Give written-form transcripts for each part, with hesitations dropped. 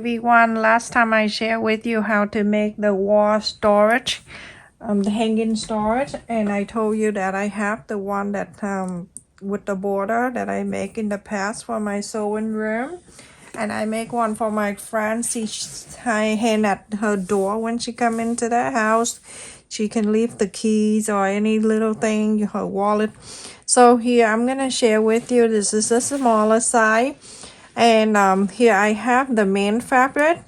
everyone, last time I shared with you how to make the wall storage, the hanging storage, and I told you that I have the one that with the border that I make in the past for my sewing room, and I make one for my friend. I hang at her door when she come into the house. She can leave the keys or any little thing, her wallet. So here I'm gonna share with you, this is a smaller size. And here I have the main fabric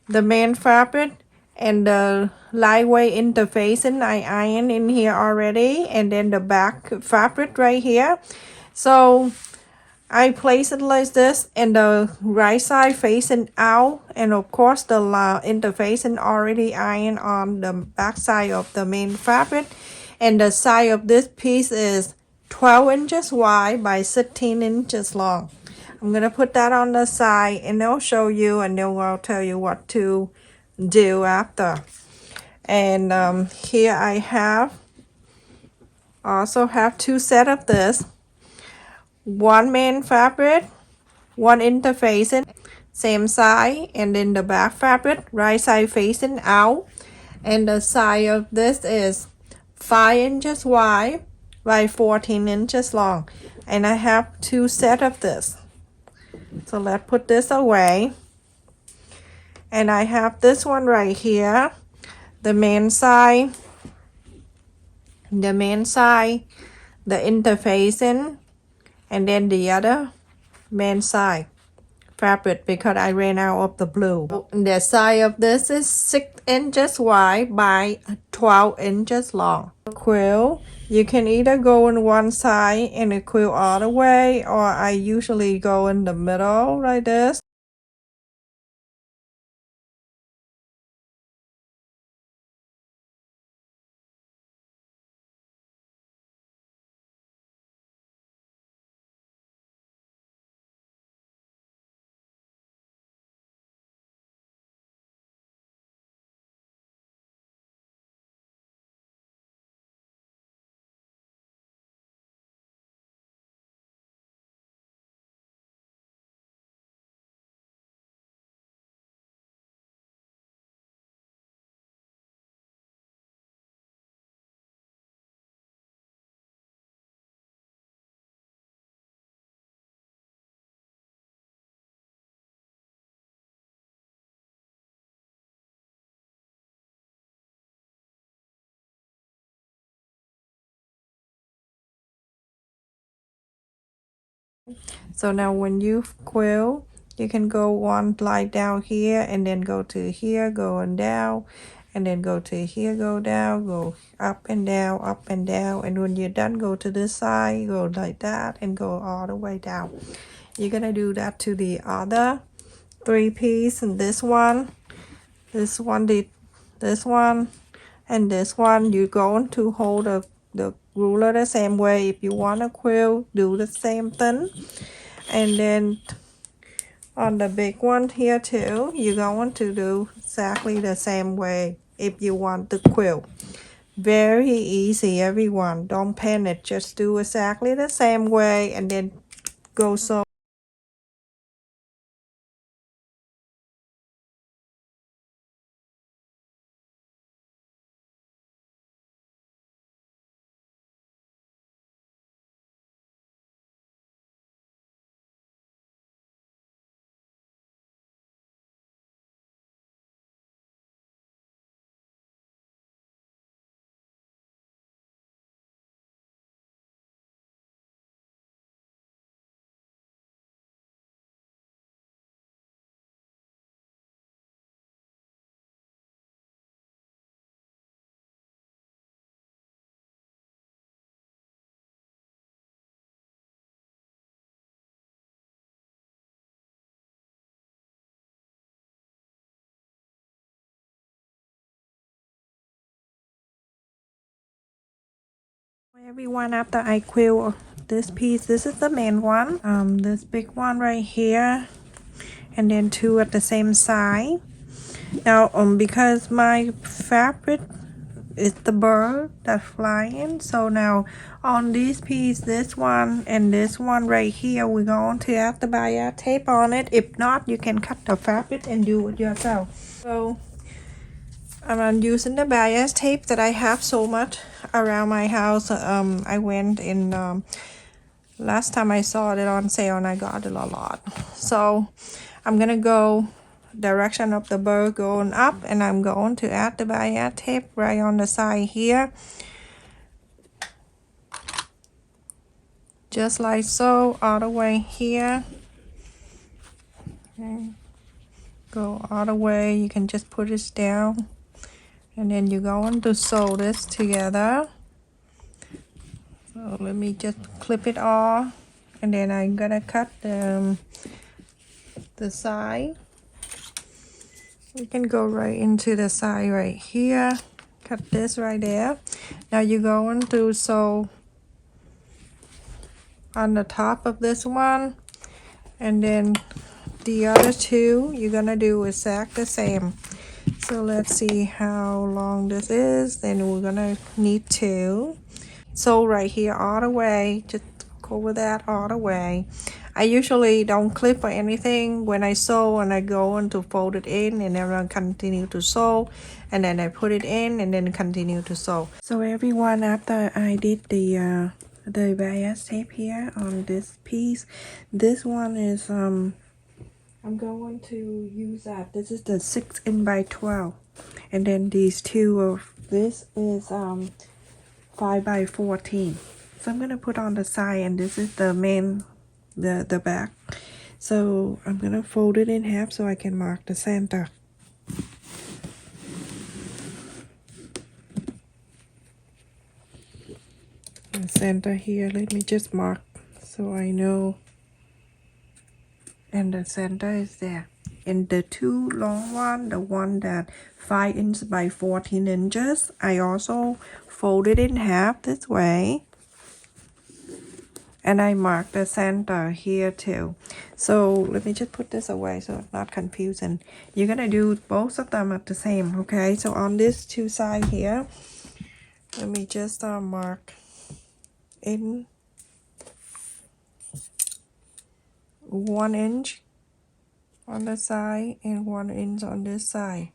and the lightweight interfacing I iron in here already, and then the back fabric right here. So I place it like this, and the right side facing out, and of course the interfacing already ironed on the back side of the main fabric. And the side of this piece is 12 inches wide by 16 inches long. I'm gonna put that on the side, and I'll show you, and then I'll tell you what to do after. And here I also have two set of this. One main fabric, one interfacing, same side, and then the back fabric, right side facing out. And the side of this is 5 inches wide by 14 inches long. And I have two set of this. So let's put this away. And I have this one right here, the main side, the interfacing, and then the other main side fabric, because I ran out of the blue. The side of this is 6 inches wide by 12 inches long. Quill, you can either go on one side and a quill all the way, or I usually go in the middle like this. So now when you quill, you can go one line down here, and then go to here, going down, and then go to here, go down, go up and down, up and down. And when you're done, go to this side, go like that, and go all the way down. You're gonna do that to the other three piece, and this one, this one, and this one. You're going to hold the ruler the same way. If you want to quill, do the same thing. And then on the big one here too, you're going to do exactly the same way if you want to quill. Very easy, everyone. Don't panic, just do exactly the same way, and then go sew. Everyone, after I quill this piece, this is the main one, this big one right here, and then two at the same side. Now because my fabric it's the bird that's flying. So now on this piece, this one and this one right here, we're going to have to buy a tape on it. If not, you can cut the fabric and do it yourself. So I'm using the bias tape that I have so much around my house. I went in last time I saw it on sale and I got it a lot. So I'm gonna go direction of the bird going up, and I'm going to add the bias tape right on the side here, just like so, all the way here. Okay. Go all the way. You can just put it down, and then you're going to sew this together. So let me just clip it off, and then I'm gonna cut the side. We can go right into the side right here. Cut this right there. Now you're going to sew on the top of this one, and then the other two you're gonna do exactly the same. So let's see how long this is. Then we're gonna need two. So right here all the way, just cover that all the way. I usually don't clip or anything when I sew, and I go on to fold it in, and then I continue to sew, and then I put it in and then continue to sew. So everyone, after I did the bias tape here on this piece, this one is I'm going to use that. This is the 6" by 12, and then these two of this is 5 by 14. So I'm gonna put on the side, and this is the main, the back. So I'm gonna fold it in half so I can mark the center. The center here, let me just mark so I know. And the center is there. And the two long one, the one that 5" by 14 inches, I also fold it in half this way, and I mark the center here too. So let me just put this away so it's not confusing. You're gonna do both of them at the same, okay? So on this two side here, let me just mark in 1 inch on the side and 1 inch on this side.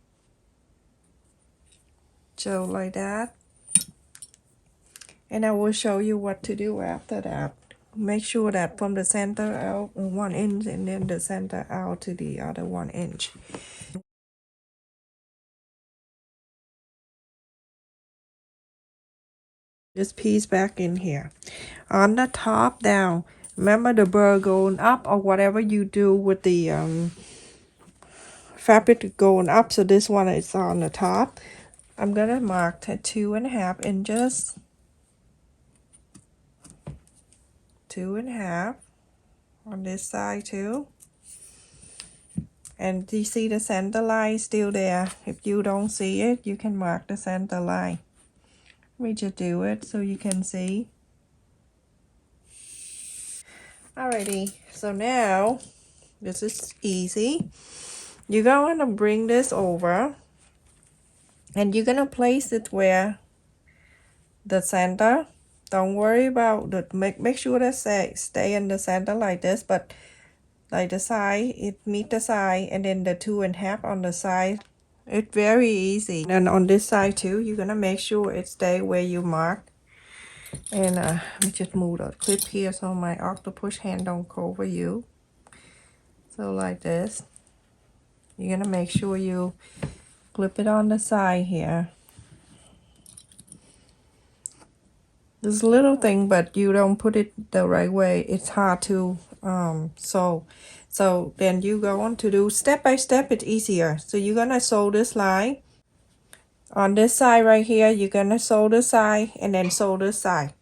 So like that. And I will show you what to do after that. Make sure that from the center out 1 inch, and then the center out to the other 1 inch. This piece back in here. On the top down, remember the bird going up, or whatever you do with the fabric going up. So this one is on the top. I'm gonna mark to 2.5 inches. 2.5 on this side too. And you see the center line still there. If you don't see it, you can mark the center line. Let me just do it so you can see. Alrighty, so now this is easy. You're going to bring this over, and you're going to place it where the center. Don't worry about the make sure that stay in the center like this, but like the side, it meet the side, and then the 2.5 on the side. It's very easy. And on this side too, you're gonna make sure it stay where you mark. And let me just move the clip here so my octopus hand don't cover you. So like this, you're gonna make sure you clip it on the side here. This little thing, but you don't put it the right way, it's hard to sew. So then you go on to do step by step, it's easier. So you're gonna sew this line on this side right here. You're gonna sew this side and then sew this side.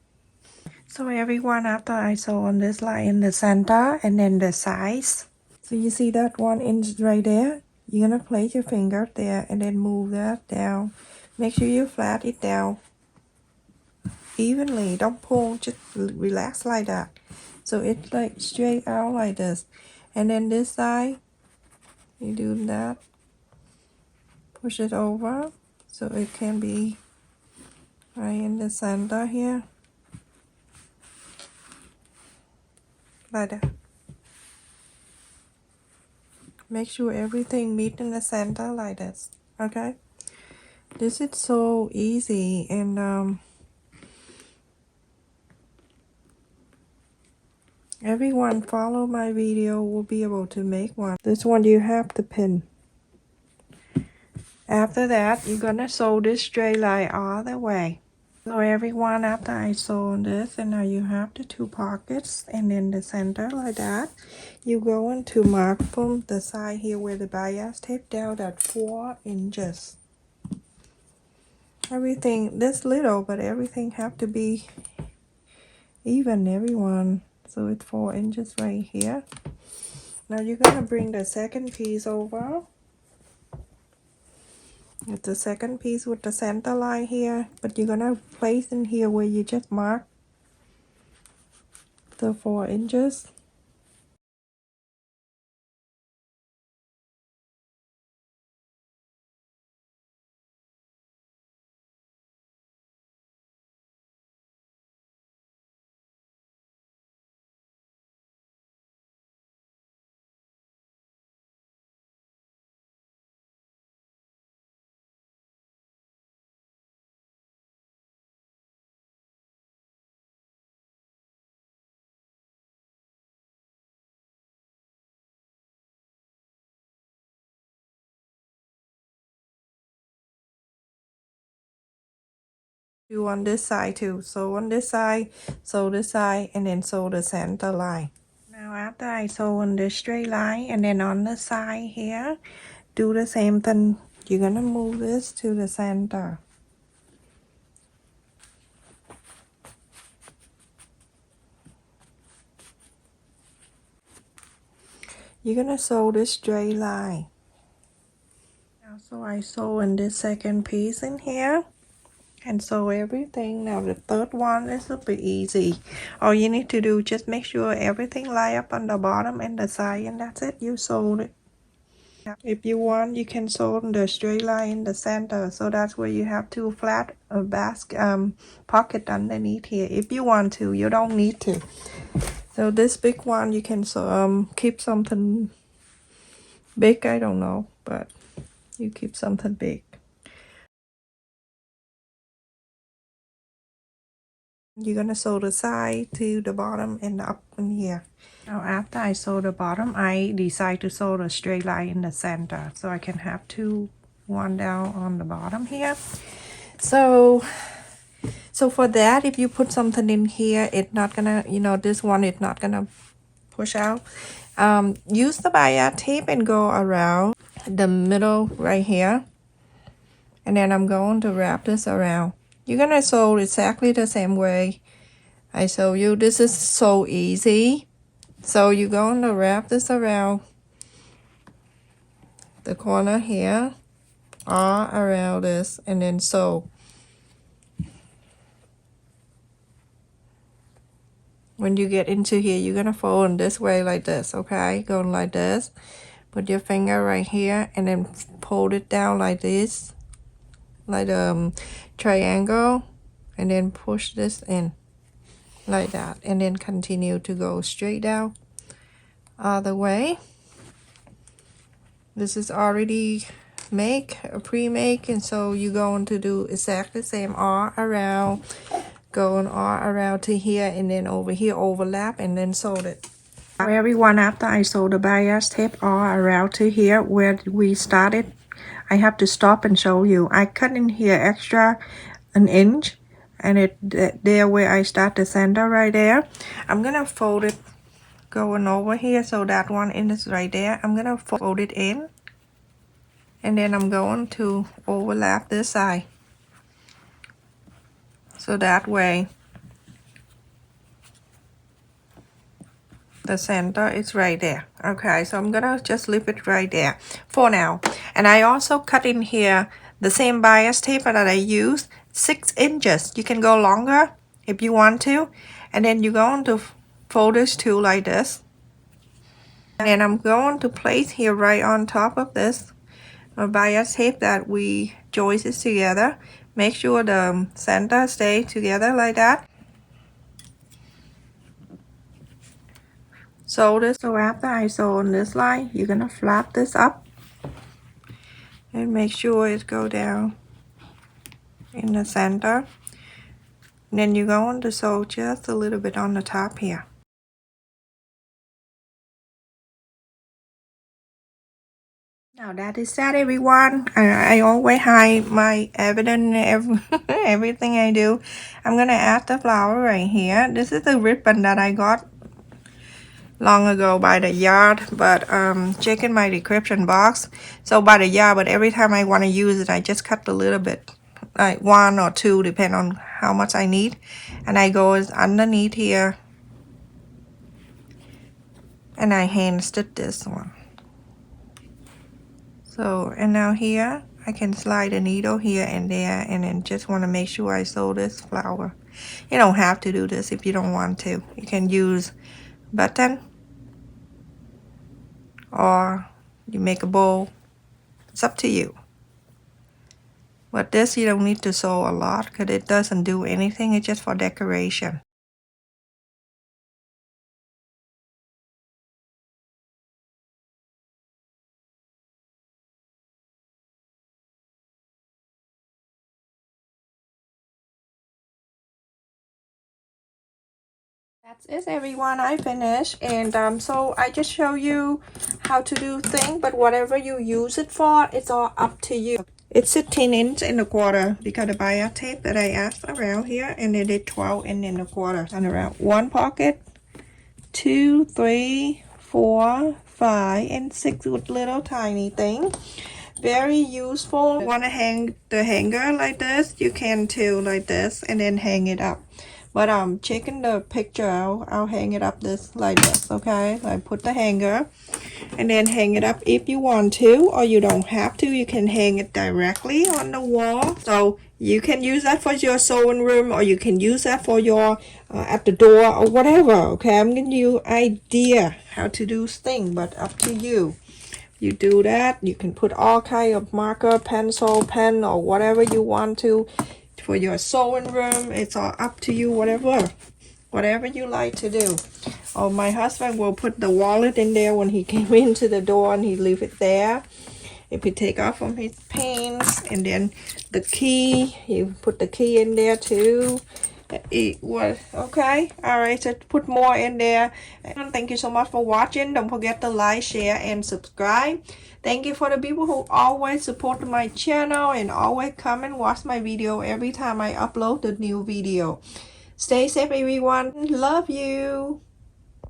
So everyone, after I sew on this line in the center and then the sides, so you see that 1 inch right there, you're gonna place your finger there and then move that down. Make sure you flat it down evenly, don't pull, just relax like that, so it's like straight out like this. And then this side, you do that, push it over so it can be right in the center here, like that. Make sure everything meet in the center like this. Okay, this is so easy, and everyone follow my video will be able to make one. This one you have to pin. After that, you're gonna sew this straight line all the way. So everyone, after I sew on this, and now you have the two pockets, and in the center like that, you going to mark from the side here where the bias tape down at 4 inches. Everything this little, but everything have to be even, everyone. So it's 4 inches right here. Now you're gonna bring the second piece over. It's the second piece with the center line here, but you're gonna place in here where you just mark the 4 inches. Do on this side too. So on this side, sew this side, and then sew the center line. Now after I sew on the straight line, and then on the side here, do the same thing. You're gonna move this to the center. You're gonna sew this straight line. Now, so I sew in this second piece in here, and sew everything. Now the third one is super easy. All you need to do, just make sure everything line up on the bottom and the side, and that's it. You sewed it. If you want, you can sew the straight line in the center, so that's where you have two flat pocket underneath here. If you want to, you don't need to. So this big one, you can keep something big. I don't know, but you keep something big. You're gonna sew the side to the bottom and up in here. Now after I sew the bottom, I decide to sew the straight line in the center, so I can have one down on the bottom here. So for that, if you put something in here, it's not gonna, this one is not gonna push out. Use the bias tape and go around the middle right here, and then I'm going to wrap this around. You're gonna sew exactly the same way I show you. This is so easy. So you're going to wrap this around the corner here, all around this, and then sew. When you get into here, you're gonna fold in this way like this, okay? Going like this. Put your finger right here, and then pull it down like this, like a triangle, and then push this in like that, and then continue to go straight down all the way. This is already pre-make, and so you're going to do exactly the same all around, going all around to here, and then over here overlap, and then sew it. Everyone, after I sew the bias tape all around to here where we started, I have to stop and show you. I cut in here extra an inch, and there where I start the center right there, I'm gonna fold it going over here, so that one is right there. I'm gonna fold it in, and then I'm going to overlap this side, so that way the center is right there. Okay, so I'm gonna just leave it right there for now. And I also cut in here the same bias tape that I used, 6 inches. You can go longer if you want to, and then you're going to fold this too like this, and then I'm going to place here right on top of this bias tape that we joined together. Make sure the center stay together like that. Sew this. So after I sew on this line, you're gonna flap this up and make sure it go down in the center. And then you're going to sew just a little bit on the top here. Now that is that, everyone. I always hide my evidence, everything I do. I'm gonna add the flower right here. This is the ribbon that I got long ago by the yard, but check in my description box. So by the yard, but every time I want to use it, I just cut a little bit, like 1 or 2, depending on how much I need, and I go underneath here and I hand stitch this one. So, and now here I can slide a needle here and there, and then just want to make sure I sew this flower. You don't have to do this if you don't want to. You can use button, or you make a bow. It's up to you. But this you don't need to sew a lot because it doesn't do anything. It's just for decoration. That's it, everyone. I finished, and so I just show you how to do things, but whatever you use it for, it's all up to you. It's 16 inch and 1/4 because the buyer tape that I asked around here, and it did 12 inch and 1/4 and around 1 pocket, 2, 3, 4, 5, and 6 with little tiny thing. Very useful. Want to hang the hanger like this, you can too, like this, and then hang it up. But checking the picture, I'll hang it up like this, okay? I put the hanger and then hang it up if you want to, or you don't have to. You can hang it directly on the wall. So you can use that for your sewing room, or you can use that for your at the door or whatever, okay? I'm giving you idea how to do things, but up to you. You do that, you can put all kind of marker, pencil, pen, or whatever you want to for your sewing room. It's all up to you, whatever you like to do. Oh, my husband will put the wallet in there when he came into the door, and he leave it there. If he take off from his pants, and then the key, you put the key in there too. It was okay. All right, so put more in there. And thank you so much for watching. Don't forget to like, share, and subscribe. Thank you for the people who always support my channel and always come and watch my video every time I upload the new video. Stay safe, everyone. Love you.